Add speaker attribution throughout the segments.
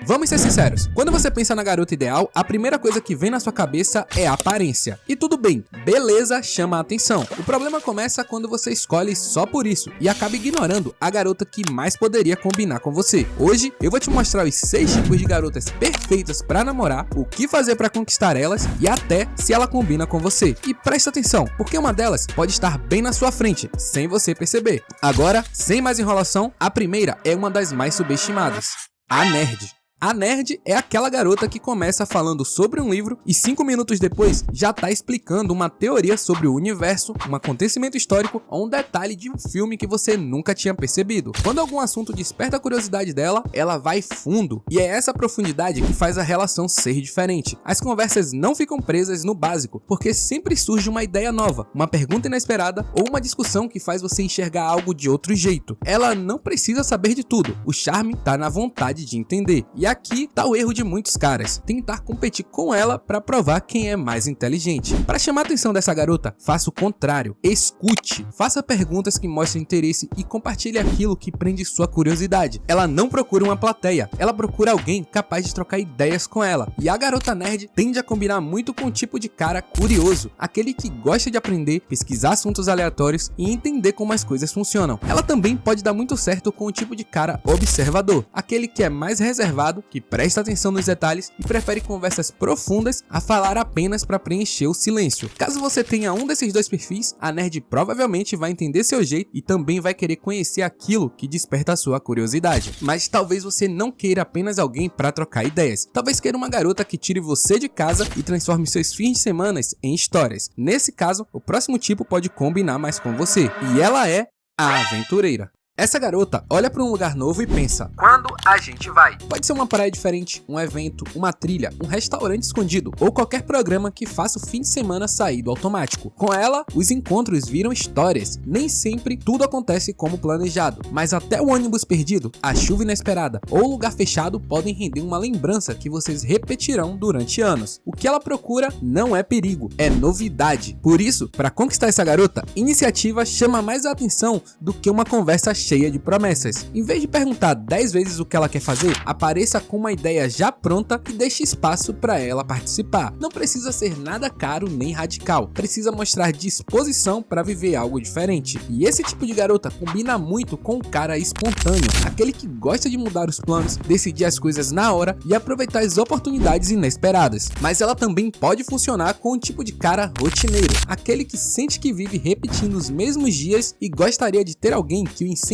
Speaker 1: Vamos ser sinceros, quando você pensa na garota ideal, a primeira coisa que vem na sua cabeça é a aparência. E tudo bem, beleza chama a atenção. O problema começa quando você escolhe só por isso e acaba ignorando a garota que mais poderia combinar com você. Hoje eu vou te mostrar os 6 tipos de garotas perfeitas para namorar, o que fazer para conquistar elas e até se ela combina com você. E presta atenção, porque uma delas pode estar bem na sua frente, sem você perceber. Agora, sem mais enrolação, a primeira é uma das mais subestimadas: a nerd. A nerd é aquela garota que começa falando sobre um livro e 5 minutos depois já tá explicando uma teoria sobre o universo, um acontecimento histórico ou um detalhe de um filme que você nunca tinha percebido. Quando algum assunto desperta a curiosidade dela, ela vai fundo. E é essa profundidade que faz a relação ser diferente. As conversas não ficam presas no básico, porque sempre surge uma ideia nova, uma pergunta inesperada ou uma discussão que faz você enxergar algo de outro jeito. Ela não precisa saber de tudo, o charme tá na vontade de entender. E aqui tá o erro de muitos caras, tentar competir com ela para provar quem é mais inteligente. Para chamar a atenção dessa garota, faça o contrário, escute, faça perguntas que mostrem interesse e compartilhe aquilo que prende sua curiosidade. Ela não procura uma plateia, ela procura alguém capaz de trocar ideias com ela. E a garota nerd tende a combinar muito com o tipo de cara curioso, aquele que gosta de aprender, pesquisar assuntos aleatórios e entender como as coisas funcionam. Ela também pode dar muito certo com o tipo de cara observador, aquele que é mais reservado, que presta atenção nos detalhes e prefere conversas profundas a falar apenas para preencher o silêncio. Caso você tenha um desses dois perfis, a nerd provavelmente vai entender seu jeito e também vai querer conhecer aquilo que desperta a sua curiosidade. Mas talvez você não queira apenas alguém para trocar ideias. Talvez queira uma garota que tire você de casa e transforme seus fins de semana em histórias. Nesse caso, o próximo tipo pode combinar mais com você. E ela é a aventureira. Essa garota olha para um lugar novo e pensa: quando a gente vai? Pode ser uma praia diferente, um evento, uma trilha, um restaurante escondido ou qualquer programa que faça o fim de semana sair do automático. Com ela, os encontros viram histórias. Nem sempre tudo acontece como planejado, mas até o ônibus perdido, a chuva inesperada ou o lugar fechado podem render uma lembrança que vocês repetirão durante anos. O que ela procura não é perigo, é novidade. Por isso, para conquistar essa garota, iniciativa chama mais a atenção do que uma conversa cheia de promessas. Em vez de perguntar 10 vezes o que ela quer fazer, apareça com uma ideia já pronta e deixe espaço para ela participar. Não precisa ser nada caro nem radical, precisa mostrar disposição para viver algo diferente. E esse tipo de garota combina muito com o cara espontâneo, aquele que gosta de mudar os planos, decidir as coisas na hora e aproveitar as oportunidades inesperadas. Mas ela também pode funcionar com o tipo de cara rotineiro, aquele que sente que vive repetindo os mesmos dias e gostaria de ter alguém que o incentivasse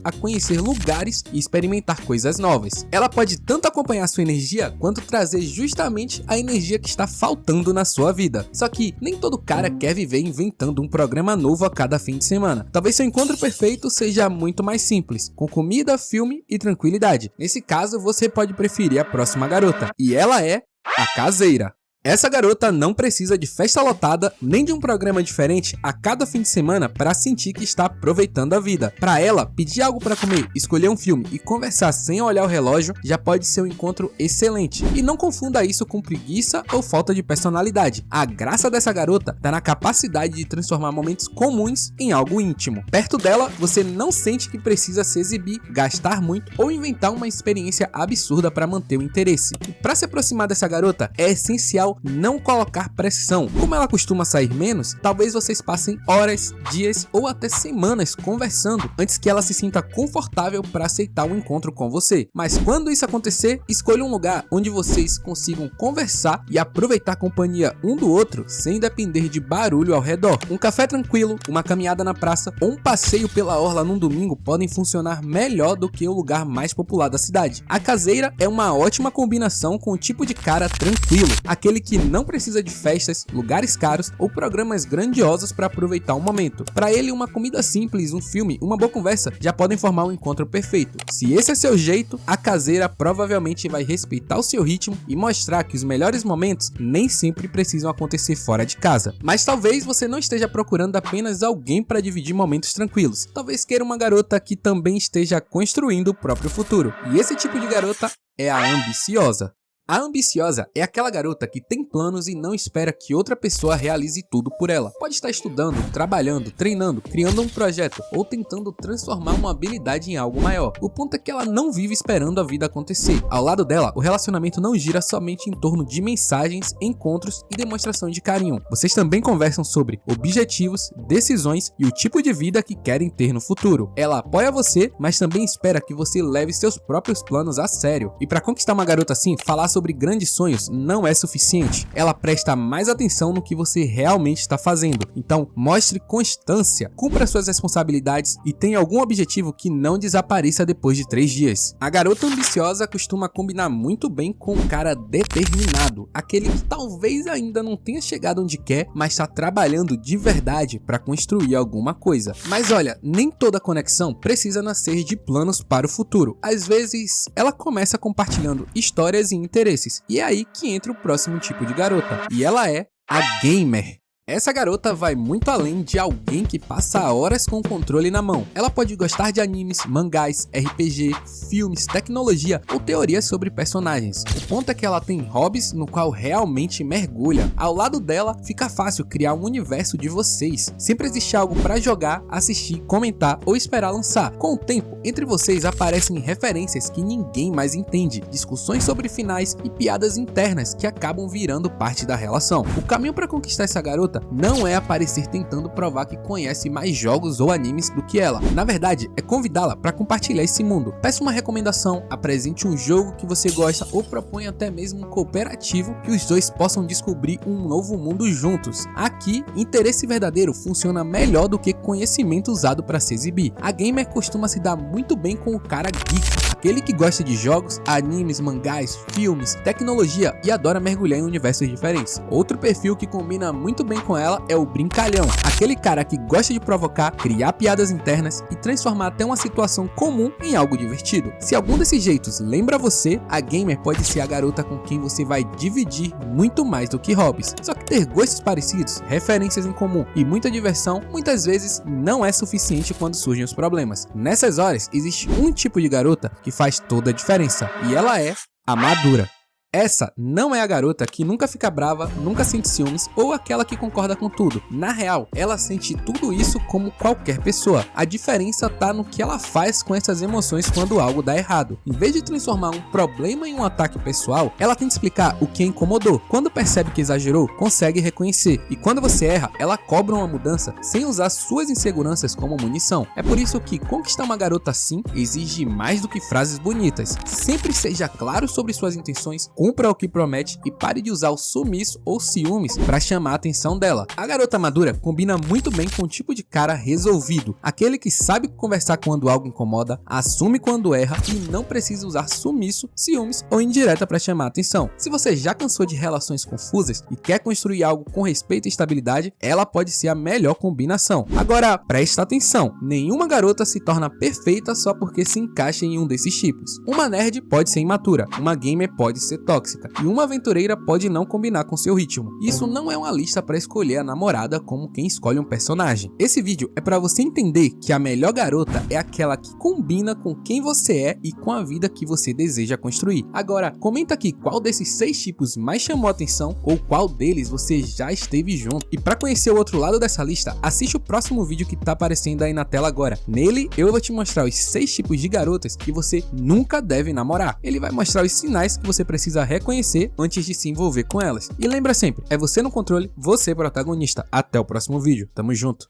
Speaker 1: a conhecer lugares e experimentar coisas novas. Ela pode tanto acompanhar sua energia quanto trazer justamente a energia que está faltando na sua vida. Só que nem todo cara quer viver inventando um programa novo a cada fim de semana. Talvez seu encontro perfeito seja muito mais simples, com comida, filme e tranquilidade. Nesse caso, você pode preferir a próxima garota, e ela é a caseira. Essa garota não precisa de festa lotada nem de um programa diferente a cada fim de semana para sentir que está aproveitando a vida. Para ela, pedir algo para comer, escolher um filme e conversar sem olhar o relógio já pode ser um encontro excelente. E não confunda isso com preguiça ou falta de personalidade. A graça dessa garota está na capacidade de transformar momentos comuns em algo íntimo. Perto dela, você não sente que precisa se exibir, gastar muito ou inventar uma experiência absurda para manter o interesse. E para se aproximar dessa garota, é essencial não colocar pressão. Como ela costuma sair menos, talvez vocês passem horas, dias ou até semanas conversando antes que ela se sinta confortável para aceitar um encontro com você. Mas quando isso acontecer, escolha um lugar onde vocês consigam conversar e aproveitar a companhia um do outro sem depender de barulho ao redor. Um café tranquilo, uma caminhada na praça ou um passeio pela orla num domingo podem funcionar melhor do que o lugar mais popular da cidade. A caseira é uma ótima combinação com o tipo de cara tranquilo, aquele que não precisa de festas, lugares caros ou programas grandiosos para aproveitar o momento. Para ele, uma comida simples, um filme, uma boa conversa já podem formar um encontro perfeito. Se esse é seu jeito, a caseira provavelmente vai respeitar o seu ritmo e mostrar que os melhores momentos nem sempre precisam acontecer fora de casa. Mas talvez você não esteja procurando apenas alguém para dividir momentos tranquilos. Talvez queira uma garota que também esteja construindo o próprio futuro. E esse tipo de garota é a ambiciosa. A ambiciosa é aquela garota que tem planos e não espera que outra pessoa realize tudo por ela. Pode estar estudando, trabalhando, treinando, criando um projeto ou tentando transformar uma habilidade em algo maior. O ponto é que ela não vive esperando a vida acontecer. Ao lado dela, o relacionamento não gira somente em torno de mensagens, encontros e demonstração de carinho. Vocês também conversam sobre objetivos, decisões e o tipo de vida que querem ter no futuro. Ela apoia você, mas também espera que você leve seus próprios planos a sério. E para conquistar uma garota assim, falar sobre grandes sonhos não é suficiente. Ela presta mais atenção no que você realmente está fazendo. Então, mostre constância, cumpra suas responsabilidades e tenha algum objetivo que não desapareça depois de 3 dias. A garota ambiciosa costuma combinar muito bem com o cara determinado, aquele que talvez ainda não tenha chegado onde quer, mas está trabalhando de verdade para construir alguma coisa. Mas olha, nem toda conexão precisa nascer de planos para o futuro. Às vezes, ela começa compartilhando histórias e interesses. E é aí que entra o próximo tipo de garota. E ela é a gamer. Essa garota vai muito além de alguém que passa horas com o controle na mão. Ela pode gostar de animes, mangás, RPG, filmes, tecnologia ou teorias sobre personagens. O ponto é que ela tem hobbies no qual realmente mergulha. Ao lado dela, fica fácil criar um universo de vocês. Sempre existe algo para jogar, assistir, comentar ou esperar lançar. Com o tempo, entre vocês aparecem referências que ninguém mais entende, discussões sobre finais e piadas internas que acabam virando parte da relação. O caminho para conquistar essa garota não é aparecer tentando provar que conhece mais jogos ou animes do que ela. Na verdade, é convidá-la para compartilhar esse mundo. Peça uma recomendação, apresente um jogo que você gosta ou proponha até mesmo um cooperativo que os dois possam descobrir um novo mundo juntos. Aqui, interesse verdadeiro funciona melhor do que conhecimento usado para se exibir. A gamer costuma se dar muito bem com o cara geek, aquele que gosta de jogos, animes, mangás, filmes, tecnologia e adora mergulhar em universos diferentes. Outro perfil que combina muito bem com ela é o brincalhão, aquele cara que gosta de provocar, criar piadas internas e transformar até uma situação comum em algo divertido. Se algum desses jeitos lembra você, a gamer pode ser a garota com quem você vai dividir muito mais do que hobbies. Só que ter gostos parecidos, referências em comum e muita diversão muitas vezes não é suficiente quando surgem os problemas. Nessas horas, existe um tipo de garota que faz toda a diferença e ela é a madura. Essa não é a garota que nunca fica brava, nunca sente ciúmes ou aquela que concorda com tudo. Na real, ela sente tudo isso como qualquer pessoa. A diferença tá no que ela faz com essas emoções quando algo dá errado. Em vez de transformar um problema em um ataque pessoal, ela tenta explicar o que a incomodou. Quando percebe que exagerou, consegue reconhecer. E quando você erra, ela cobra uma mudança sem usar suas inseguranças como munição. É por isso que conquistar uma garota assim exige mais do que frases bonitas. Sempre seja claro sobre suas intenções, cumpra o que promete e pare de usar o sumiço ou ciúmes para chamar a atenção dela. A garota madura combina muito bem com o tipo de cara resolvido, aquele que sabe conversar quando algo incomoda, assume quando erra e não precisa usar sumiço, ciúmes ou indireta para chamar a atenção. Se você já cansou de relações confusas e quer construir algo com respeito e estabilidade, ela pode ser a melhor combinação. Agora, presta atenção, nenhuma garota se torna perfeita só porque se encaixa em um desses tipos. Uma nerd pode ser imatura, uma gamer pode ser tóxica e uma aventureira pode não combinar com seu ritmo. Isso não é uma lista para escolher a namorada como quem escolhe um personagem. Esse vídeo é para você entender que a melhor garota é aquela que combina com quem você é e com a vida que você deseja construir. Agora, comenta aqui qual desses 6 tipos mais chamou a atenção ou qual deles você já esteve junto. E para conhecer o outro lado dessa lista, assiste o próximo vídeo que tá aparecendo aí na tela agora. Nele, eu vou te mostrar os 6 tipos de garotas que você nunca deve namorar. Ele vai mostrar os sinais que você precisa reconhecer antes de se envolver com elas. E lembra sempre, é você no controle, você protagonista. Até o próximo vídeo, tamo junto!